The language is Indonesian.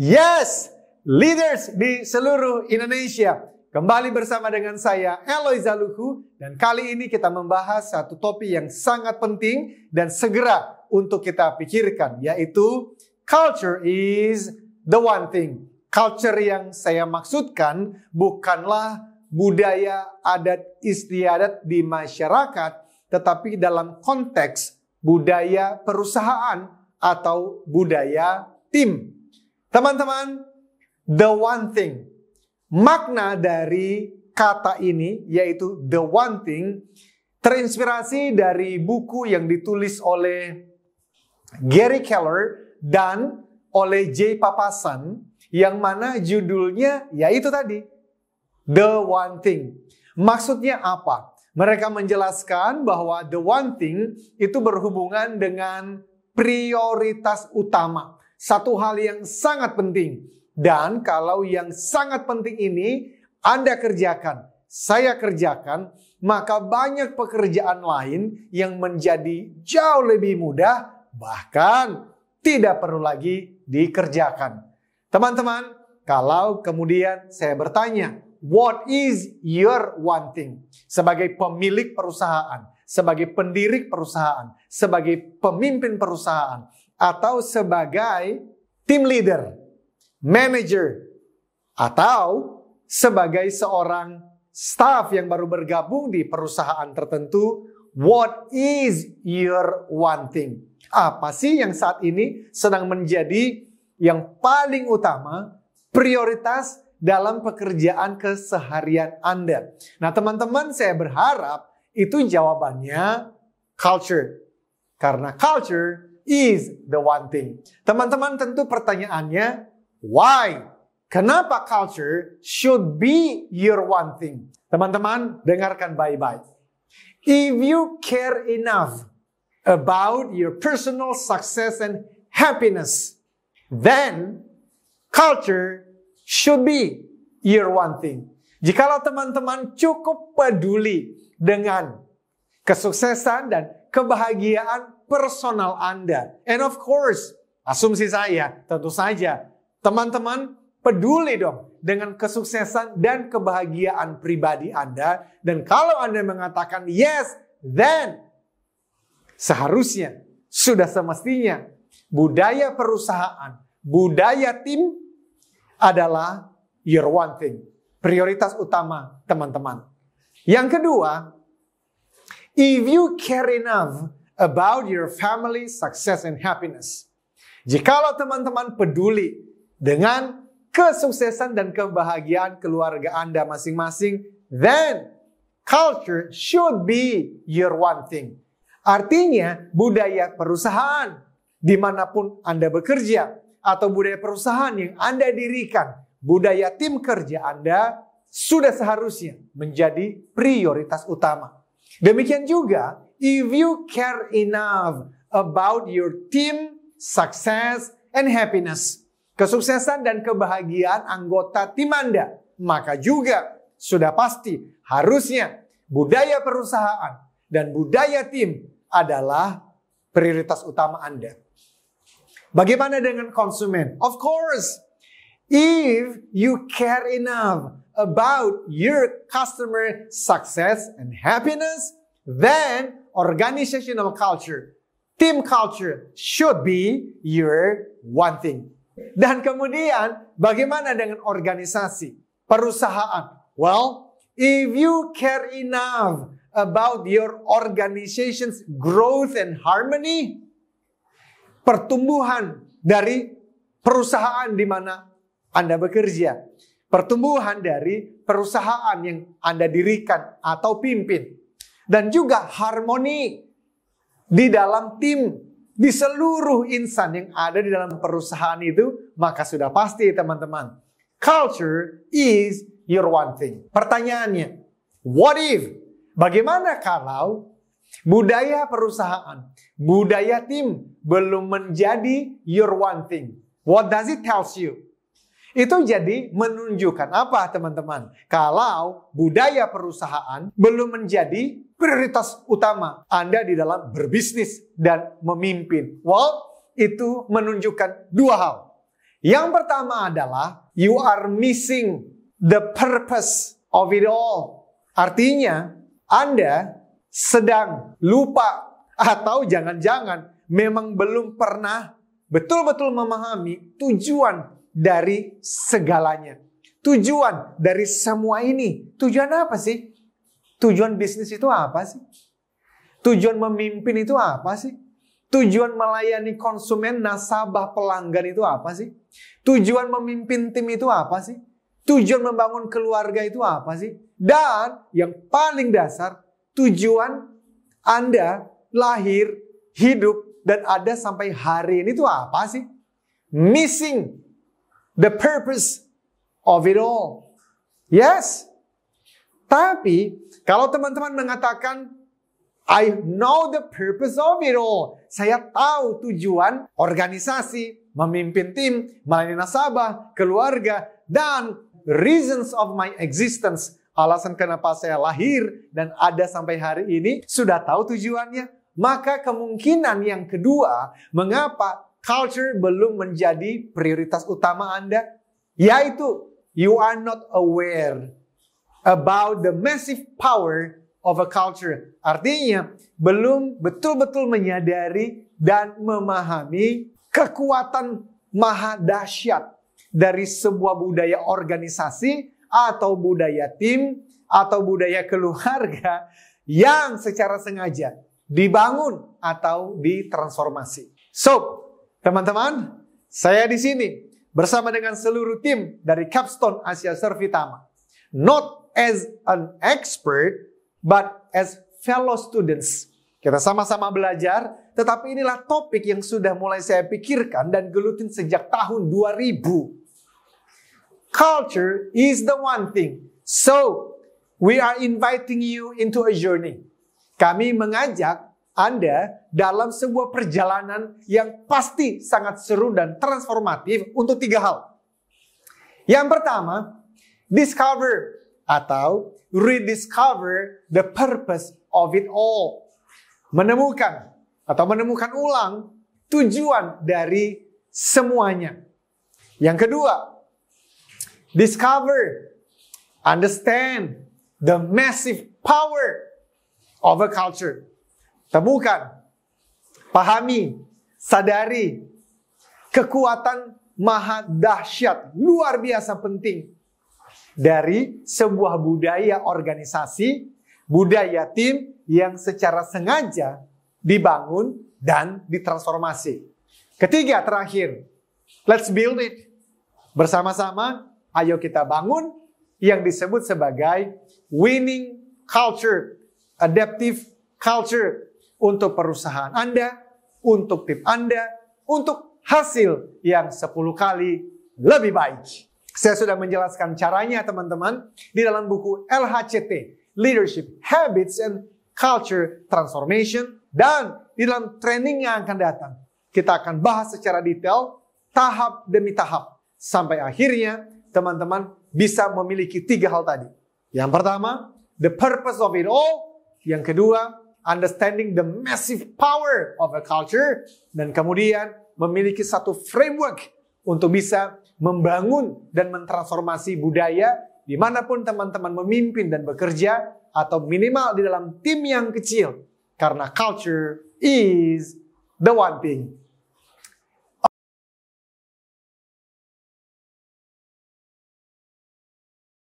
Yes, leaders di seluruh Indonesia. Kembali bersama dengan saya, Eloy Zaluhu. Dan kali ini kita membahas satu topik yang sangat penting dan segera untuk kita pikirkan, yaitu culture is the one thing. Culture yang saya maksudkan bukanlah budaya adat istiadat di masyarakat, tetapi dalam konteks budaya perusahaan atau budaya tim. Teman-teman, the one thing. Makna dari kata ini yaitu the one thing terinspirasi dari buku yang ditulis oleh Gary Keller dan oleh Jay Papasan yang mana judulnya yaitu tadi the one thing. Maksudnya apa? Mereka menjelaskan bahwa the one thing itu berhubungan dengan prioritas utama. Satu hal yang sangat penting. Dan kalau yang sangat penting ini Anda kerjakan, saya kerjakan, maka banyak pekerjaan lain yang menjadi jauh lebih mudah, bahkan tidak perlu lagi dikerjakan. Teman-teman, kalau kemudian saya bertanya, what is your one thing? Sebagai pemilik perusahaan, sebagai pendiri perusahaan, sebagai pemimpin perusahaan, atau sebagai team leader, manager, atau sebagai seorang staff yang baru bergabung di perusahaan tertentu, what is your one thing? Apa sih yang saat ini sedang menjadi yang paling utama, prioritas dalam pekerjaan keseharian Anda? Nah, teman-teman, saya berharap itu jawabannya culture. Karena culture is the one thing. Teman-teman, tentu pertanyaannya, why? Kenapa culture should be your one thing? Teman-teman, dengarkan baik-baik. If you care enough about your personal success and happiness, then culture should be your one thing. Jikalau teman-teman cukup peduli dengan kesuksesan dan kebahagiaan personal Anda. And of course, asumsi saya, tentu saja, teman-teman peduli dong dengan kesuksesan dan kebahagiaan pribadi Anda. Dan kalau Anda mengatakan yes, then seharusnya, sudah semestinya, budaya perusahaan, budaya tim adalah your one thing. Prioritas utama teman-teman. Yang kedua, if you care enough about your family success and happiness. Jikalau teman-teman peduli dengan kesuksesan dan kebahagiaan keluarga Anda masing-masing, then culture should be your one thing. Artinya budaya perusahaan dimanapun Anda bekerja atau budaya perusahaan yang Anda dirikan, budaya tim kerja Anda sudah seharusnya menjadi prioritas utama. Demikian juga, if you care enough about your team success and happiness, kesuksesan dan kebahagiaan anggota tim Anda, maka juga sudah pasti harusnya budaya perusahaan dan budaya tim adalah prioritas utama Anda. Bagaimana dengan konsumen? Of course, if you care enough about your customer success and happiness, then organizational culture, team culture should be your one thing. Dan kemudian, bagaimana dengan organisasi, perusahaan? Well, if you care enough about your organization's growth and harmony, pertumbuhan dari perusahaan di mana Anda bekerja, pertumbuhan dari perusahaan yang Anda dirikan atau pimpin, dan juga harmoni di dalam tim, di seluruh insan yang ada di dalam perusahaan itu, maka sudah pasti teman-teman, culture is your one thing. Pertanyaannya, what if? Bagaimana kalau budaya perusahaan, budaya tim belum menjadi your one thing? What does it tells you? Itu jadi menunjukkan apa teman-teman? Kalau budaya perusahaan belum menjadi prioritas utama Anda di dalam berbisnis dan memimpin. Well, itu menunjukkan dua hal. Yang pertama adalah you are missing the purpose of it all. Artinya, Anda sedang lupa atau jangan-jangan memang belum pernah betul-betul memahami tujuan dari segalanya. Tujuan dari semua ini. Tujuan apa sih? Tujuan bisnis itu apa sih? Tujuan memimpin itu apa sih? Tujuan melayani konsumen, nasabah, pelanggan itu apa sih? Tujuan memimpin tim itu apa sih? Tujuan membangun keluarga itu apa sih? Dan yang paling dasar, tujuan Anda lahir, hidup, dan ada sampai hari ini itu apa sih? Missing the purpose of it all. Yes. Tapi kalau teman-teman mengatakan, I know the purpose of it all. Saya tahu tujuan organisasi, memimpin tim, melayani nasabah, keluarga, dan reasons of my existence. Alasan kenapa saya lahir dan ada sampai hari ini, sudah tahu tujuannya. Maka kemungkinan yang kedua, mengapa culture belum menjadi prioritas utama Anda? Yaitu, you are not aware about the massive power of a culture. Artinya, belum betul-betul menyadari dan memahami kekuatan maha dahsyat dari sebuah budaya organisasi atau budaya tim atau budaya keluarga yang secara sengaja dibangun atau ditransformasi. So, teman-teman, saya di sini bersama dengan seluruh tim dari Capstone Asia Servitama. Not as an expert, but as fellow students. Kita sama-sama belajar, tetapi inilah topik yang sudah mulai saya pikirkan dan gelutin sejak tahun 2000. Culture is the one thing. So, we are inviting you into a journey. Kami mengajak Anda dalam sebuah perjalanan yang pasti sangat seru dan transformatif untuk 3 hal. Yang pertama, discover atau rediscover the purpose of it all. Menemukan ulang tujuan dari semuanya. Yang kedua, discover, understand the massive power of a culture. Temukan, pahami, sadari kekuatan maha dahsyat, luar biasa penting dari sebuah budaya organisasi, budaya tim yang secara sengaja dibangun dan ditransformasi. Ketiga, terakhir, let's build it. Bersama-sama, ayo kita bangun yang disebut sebagai winning culture, adaptive culture untuk perusahaan Anda, untuk tim Anda, untuk hasil yang 10 kali lebih baik. Saya sudah menjelaskan caranya teman-teman di dalam buku LHCT, Leadership Habits and Culture Transformation, dan di dalam training yang akan datang. Kita akan bahas secara detail, tahap demi tahap, sampai akhirnya teman-teman bisa memiliki 3 hal tadi. Yang pertama, the purpose of it all. Yang kedua, understanding the massive power of a culture. Dan kemudian memiliki satu framework untuk bisa membangun dan mentransformasi budaya dimanapun teman-teman memimpin dan bekerja, atau minimal di dalam tim yang kecil. Karena culture is the one thing.